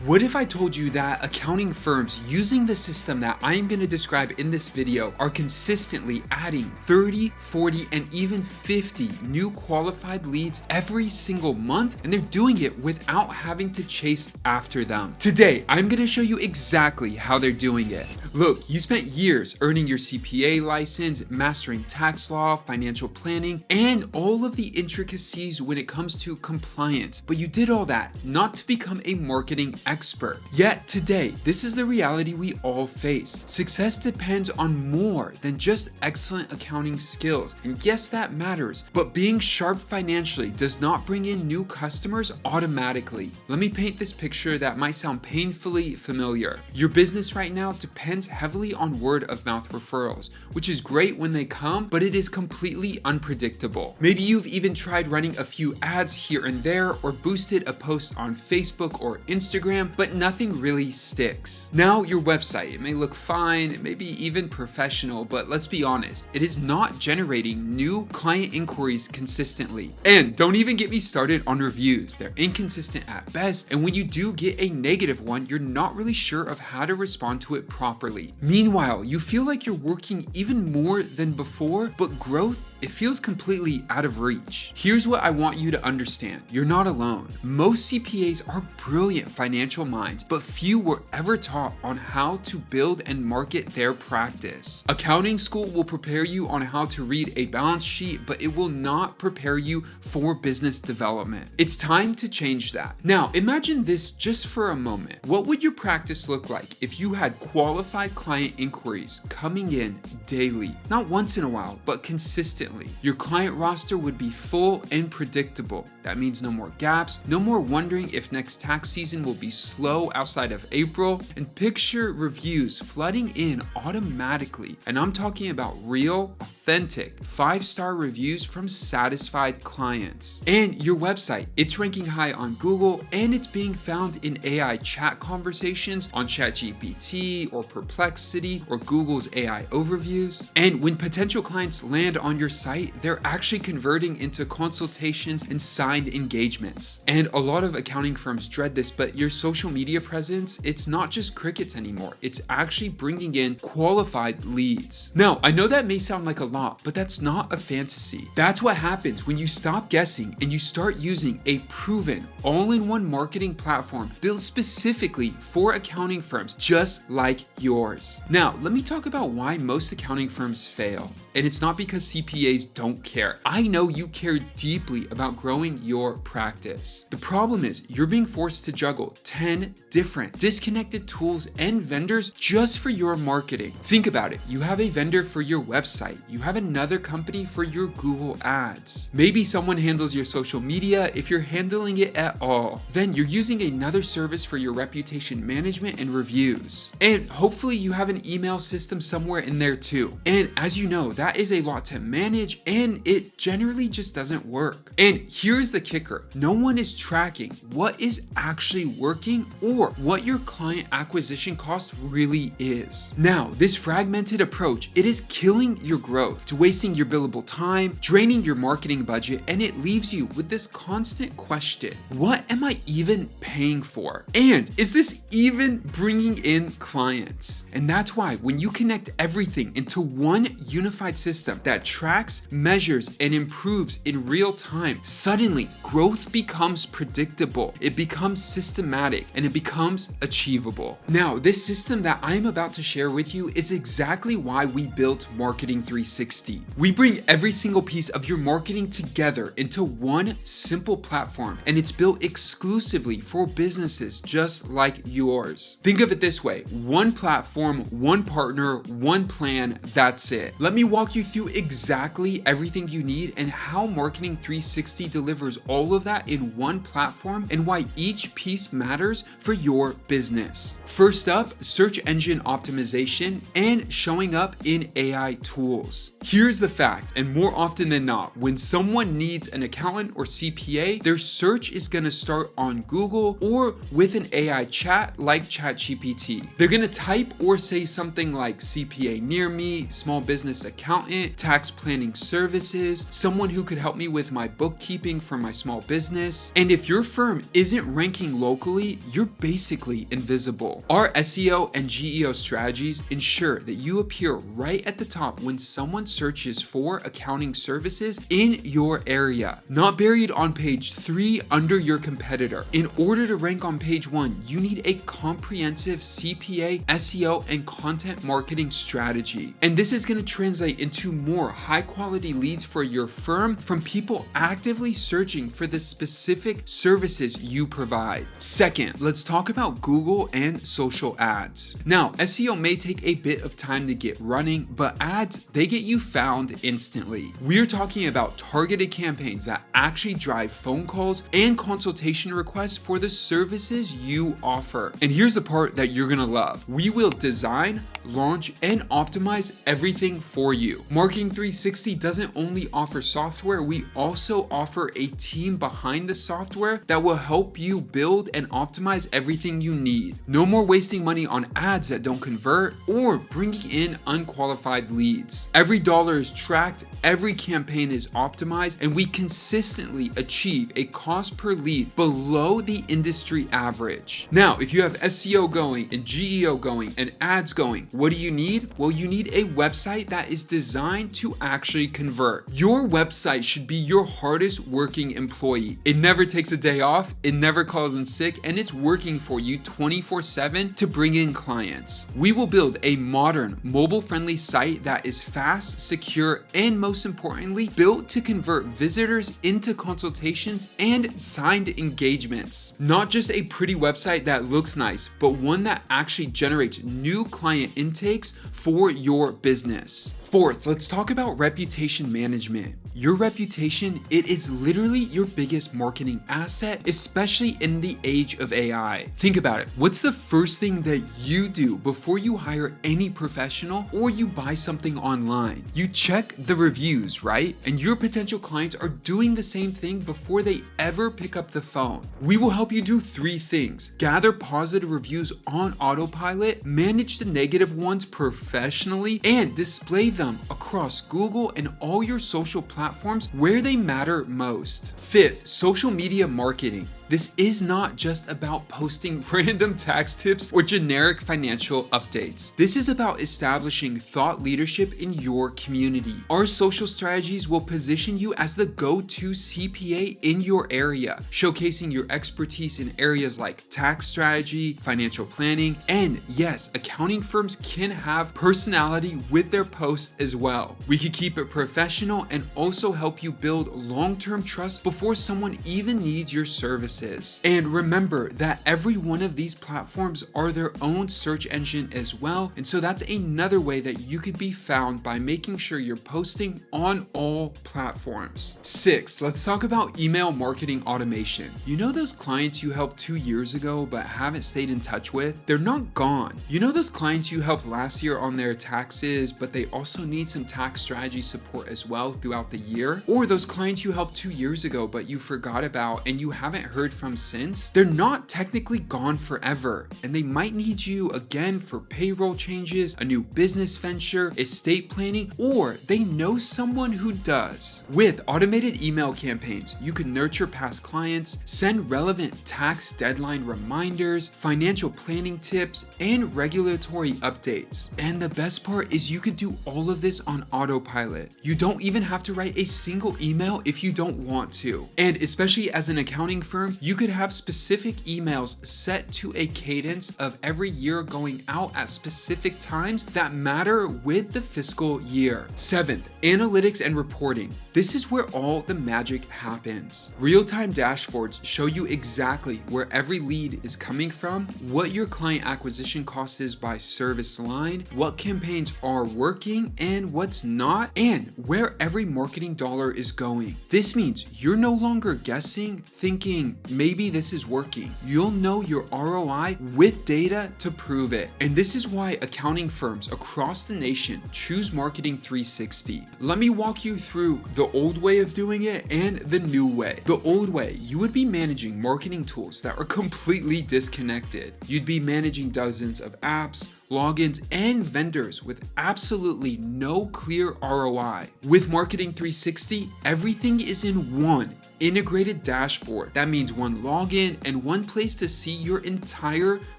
What if I told you that accounting firms using the system that I'm going to describe in this video are consistently adding 30, 40, and even 50 new qualified leads every single month, and they're doing it without having to chase after them? Today, I'm going to show you exactly how they're doing it. Look, you spent years earning your CPA license, mastering tax law, financial planning, and all of the intricacies when it comes to compliance. But you did all that not to become a marketing expert. Yet today, this is the reality we all face. Success depends on more than just excellent accounting skills. And yes, that matters, but being sharp financially does not bring in new customers automatically. Let me paint this picture that might sound painfully familiar. Your business right now depends heavily on word of mouth referrals, which is great when they come, but it is completely unpredictable. Maybe you've even tried running a few ads here and there or boosted a post on Facebook or Instagram, but nothing really sticks. Now your website, it may look fine, it may be even professional, but let's be honest, it is not generating new client inquiries consistently. And don't even get me started on reviews. They're inconsistent at best, and when you do get a negative one, you're not really sure of how to respond to it properly. Meanwhile, you feel like you're working even more than before, but growth, it feels completely out of reach. Here's what I want you to understand. You're not alone. Most CPAs are brilliant financial minds, but few were ever taught on how to build and market their practice. Accounting school will prepare you on how to read a balance sheet, but it will not prepare you for business development. It's time to change that. Now, imagine this just for a moment. What would your practice look like if you had qualified client inquiries coming in daily? Not once in a while, but consistently. Your client roster would be full and predictable. That means no more gaps, no more wondering if next tax season will be slow outside of April, and picture reviews flooding in automatically. And I'm talking about real, authentic, 5-star reviews from satisfied clients. And your website, it's ranking high on Google, and it's being found in AI chat conversations on ChatGPT or Perplexity or Google's AI overviews. And when potential clients land on your site, they're actually converting into consultations and signed engagements. And a lot of accounting firms dread this, but your social media presence, it's not just crickets anymore. It's actually bringing in qualified leads. Now, I know that may sound like a lot, but that's not a fantasy. That's what happens when you stop guessing and you start using a proven all-in-one marketing platform built specifically for accounting firms just like yours. Now, let me talk about why most accounting firms fail. And it's not because CPAs don't care. I know you care deeply about growing your practice. The problem is you're being forced to juggle 10 different disconnected tools and vendors just for your marketing. Think about it. You have a vendor for your website. You have another company for your Google ads. Maybe someone handles your social media if you're handling it at all. Then you're using another service for your reputation management and reviews. And hopefully you have an email system somewhere in there too. And as you know, that is a lot to manage, and it generally just doesn't work. And here's the kicker. No one is tracking what is actually working or what your client acquisition cost really is. Now, this fragmented approach, it is killing your growth. It's wasting your billable time, draining your marketing budget, and it leaves you with this constant question: what am I even paying for? And is this even bringing in clients? And that's why when you connect everything into one unified system that tracks, measures, and improves in real time, suddenly growth becomes predictable, it becomes systematic, and it becomes achievable. Now, this system that I'm about to share with you is exactly why we built Marketing 360. We bring every single piece of your marketing together into one simple platform, and it's built exclusively for businesses just like yours. Think of it this way: one platform, one partner, one plan, that's it. Let me walk you through exactly everything you need and how Marketing 360 delivers all of that in one platform and why each piece matters for your business. First up, search engine optimization and showing up in AI tools. Here's the fact, and more often than not, when someone needs an accountant or CPA, their search is gonna start on Google or with an AI chat like ChatGPT. They're gonna type or say something like CPA near me, small business accountant, tax planning services, someone who could help me with my bookkeeping for my small business. And if your firm isn't ranking locally, you're basically invisible. Our SEO and GEO strategies ensure that you appear right at the top when someone searches for accounting services in your area, not buried on page 3 under your competitor. In order to rank on page 1, you need a comprehensive CPA, SEO, and content marketing strategy. And this is going to translate into more high quality leads for your firm from people actively searching for the specific services you provide. Second, let's talk about Google and social ads. Now, SEO may take a bit of time to get running, but ads, they get you found instantly. We're talking about targeted campaigns that actually drive phone calls and consultation requests for the services you offer. And here's the part that you're gonna love. We will design, launch, and optimize everything for you. Marketing 360 doesn't only offer software, we also offer a team behind the software that will help you build and optimize everything you need. No more wasting money on ads that don't convert or bringing in unqualified leads. Every dollar is tracked, every campaign is optimized, and we consistently achieve a cost per lead below the industry average. Now, if you have SEO going and GEO going and ads going, what do you need? Well, you need a website that is designed to actually convert. Your website should be your hardest working employee. It never takes a day off, it never calls in sick, and it's working for you 24/7 to bring in clients. We will build a modern, mobile-friendly site that is fast, secure, and most importantly, built to convert visitors into consultations and signed engagements. Not just a pretty website that looks nice, but one that actually generates new client intakes for your business. Fourth, let's talk about reputation management. Your reputation, it is literally your biggest marketing asset, especially in the age of AI. Think about it. What's the first thing that you do before you hire any professional or you buy something online? You check the reviews, right? And your potential clients are doing the same thing before they ever pick up the phone. We will help you do 3 things: gather positive reviews on autopilot, manage the negative ones professionally, and display them across Google and all your social platforms where they matter most. Fifth, social media marketing. This is not just about posting random tax tips or generic financial updates. This is about establishing thought leadership in your community. Our social strategies will position you as the go-to CPA in your area, showcasing your expertise in areas like tax strategy, financial planning, and yes, accounting firms can have personality with their posts as well. We can keep it professional and also help you build long-term trust before someone even needs your services. And remember that every one of these platforms are their own search engine as well. And so that's another way that you could be found by making sure you're posting on all platforms. 6, let's talk about email marketing automation. You know those clients you helped 2 years ago but haven't stayed in touch with? They're not gone. You know those clients you helped last year on their taxes, but they also need some tax strategy support as well throughout the year? Or those clients you helped 2 years ago but you forgot about and you haven't heard from since? They're not technically gone forever, and they might need you again for payroll changes, a new business venture, estate planning, or they know someone who does. With automated email campaigns, you can nurture past clients, send relevant tax deadline reminders, financial planning tips, and regulatory updates. And the best part is you could do all of this on autopilot. You don't even have to write a single email if you don't want to. And especially as an accounting firm, you could have specific emails set to a cadence of every year going out at specific times that matter with the fiscal year. 7th, analytics and reporting. This is where all the magic happens. Real-time dashboards show you exactly where every lead is coming from, what your client acquisition cost is by service line, what campaigns are working and what's not, and where every marketing dollar is going. This means you're no longer guessing, thinking, maybe this is working. You'll know your ROI with data to prove it. And this is why accounting firms across the nation choose Marketing 360. Let me walk you through the old way of doing it and the new way. The old way, you would be managing marketing tools that are completely disconnected. You'd be managing dozens of apps, logins, and vendors with absolutely no clear ROI. With Marketing 360, everything is in one integrated dashboard. That means one login and one place to see your entire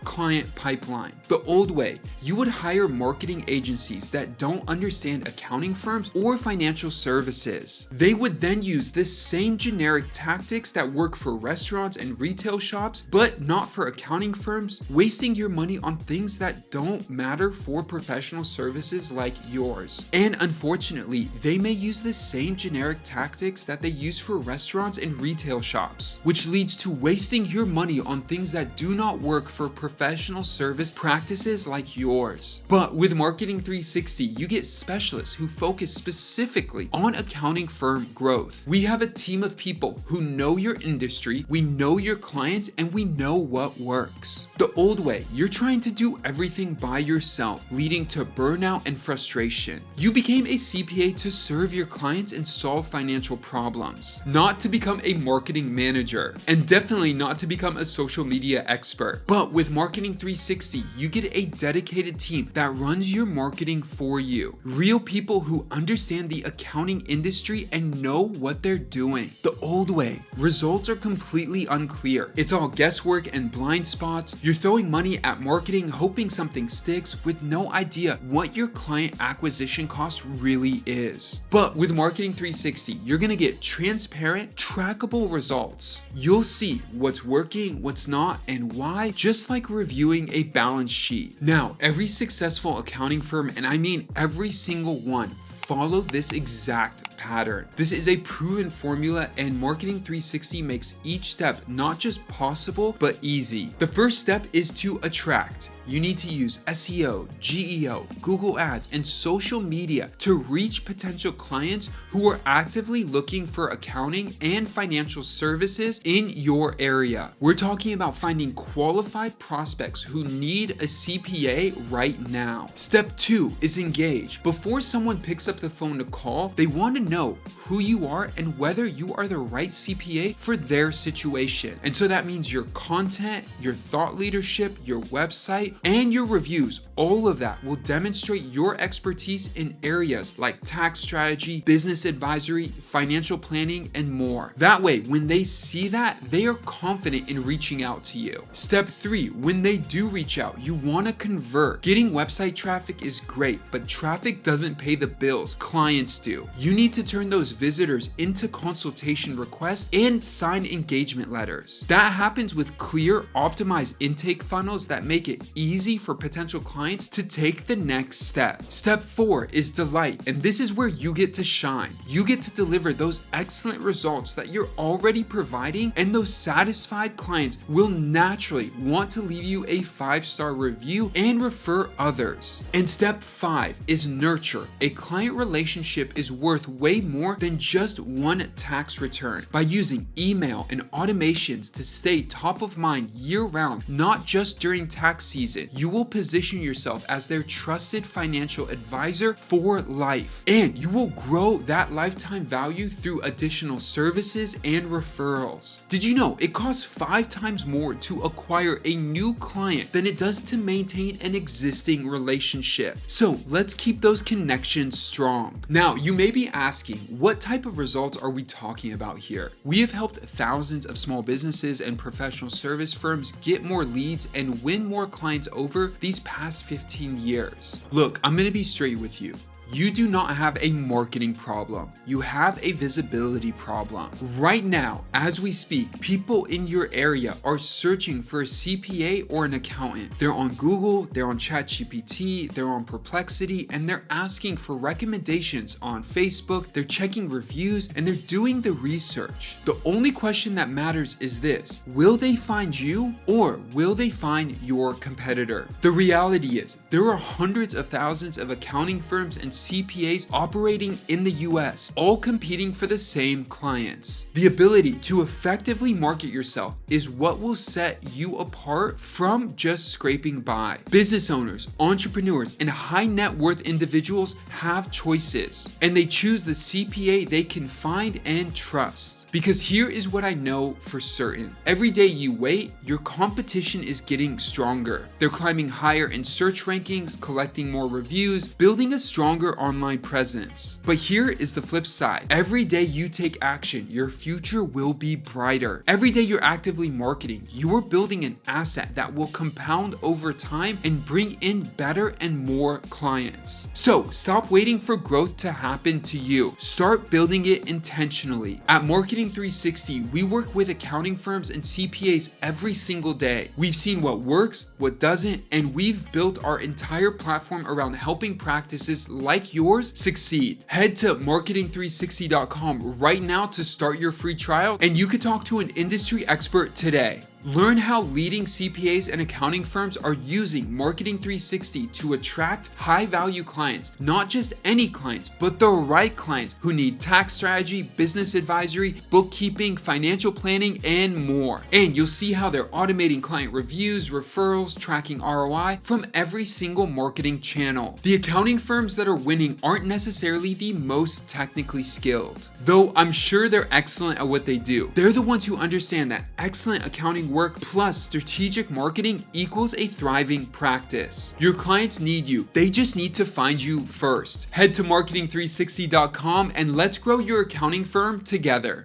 client pipeline. The old way, you would hire marketing agencies that don't understand accounting firms or financial services. They would then use this same generic tactics that work for restaurants and retail shops, but not for accounting firms, wasting your money on things that don't matter for professional services like yours. And unfortunately, they may use the same generic tactics that they use for restaurants and retail shops, which leads to wasting your money on things that do not work for professional service practices like yours. But with Marketing 360, you get specialists who focus specifically on accounting firm growth. We have a team of people who know your industry, we know your clients, and we know what works. The old way, you're trying to do everything by yourself, leading to burnout and frustration. You became a CPA to serve your clients and solve financial problems, not to become a marketing manager, and definitely not to become a social media expert. But with Marketing 360, you get a dedicated team that runs your marketing for you. Real people who understand the accounting industry and know what they're doing. The old way, results are completely unclear. It's all guesswork and blind spots. You're throwing money at marketing, hoping something sticks with no idea what your client acquisition cost really is. But with Marketing 360, you're gonna get transparent, trackable results. You'll see what's working, what's not, and why, just like reviewing a balance sheet. Now, every successful accounting firm, and I mean every single one, follow this exact pattern. This is a proven formula, and Marketing 360 makes each step not just possible, but easy. The first step is to attract. You need to use SEO, GEO, Google Ads, and social media to reach potential clients who are actively looking for accounting and financial services in your area. We're talking about finding qualified prospects who need a CPA right now. Step 2 is engage. Before someone picks up the phone to call, they want to know who you are and whether you are the right CPA for their situation. And so that means your content, your thought leadership, your website, and your reviews, all of that will demonstrate your expertise in areas like tax strategy, business advisory, financial planning, and more. That way, when they see that, they are confident in reaching out to you. Step 3, when they do reach out, you want to convert. Getting website traffic is great, but traffic doesn't pay the bills, clients do. You need to turn those visitors into consultation requests and sign engagement letters. That happens with clear, optimized intake funnels that make it easy for potential clients to take the next step. Step 4 is delight, and this is where you get to shine. You get to deliver those excellent results that you're already providing, and those satisfied clients will naturally want to leave you a 5-star review and refer others. And step 5 is nurture. A client relationship is worth way more than just one tax return. By using email and automations to stay top of mind year-round, not just during tax season, you will position yourself as their trusted financial advisor for life. And you will grow that lifetime value through additional services and referrals. Did you know it costs 5 times more to acquire a new client than it does to maintain an existing relationship? So let's keep those connections strong. Now, you may be asking, what type of results are we talking about here? We have helped thousands of small businesses and professional service firms get more leads and win more clients over these past 15 years. Look, I'm gonna be straight with you. You do not have a marketing problem. You have a visibility problem. Right now, as we speak, people in your area are searching for a CPA or an accountant. They're on Google, they're on ChatGPT, they're on Perplexity, and they're asking for recommendations on Facebook, they're checking reviews, and they're doing the research. The only question that matters is this: will they find you, or will they find your competitor? The reality is, there are hundreds of thousands of accounting firms and CPAs operating in the US, all competing for the same clients. The ability to effectively market yourself is what will set you apart from just scraping by. Business owners, entrepreneurs, and high net worth individuals have choices, and they choose the CPA they can find and trust. Because here is what I know for certain. Every day you wait, your competition is getting stronger. They're climbing higher in search rankings, collecting more reviews, building a stronger online presence. But here is the flip side. Every day you take action, your future will be brighter. Every day you're actively marketing, you are building an asset that will compound over time and bring in better and more clients. So stop waiting for growth to happen to you. Start building it intentionally. At Marketing 360, we work with accounting firms and CPAs every single day. We've seen what works, what doesn't, and we've built our entire platform around helping practices like yours succeed. Head to marketing360.com right now to start your free trial, and you could talk to an industry expert today. Learn how leading CPAs and accounting firms are using Marketing 360 to attract high-value clients, not just any clients, but the right clients who need tax strategy, business advisory, bookkeeping, financial planning, and more. And you'll see how they're automating client reviews, referrals, tracking ROI from every single marketing channel. The accounting firms that are winning aren't necessarily the most technically skilled, though I'm sure they're excellent at what they do. They're the ones who understand that excellent accounting work plus strategic marketing equals a thriving practice. Your clients need you. They just need to find you first. Head to marketing360.com and let's grow your accounting firm together.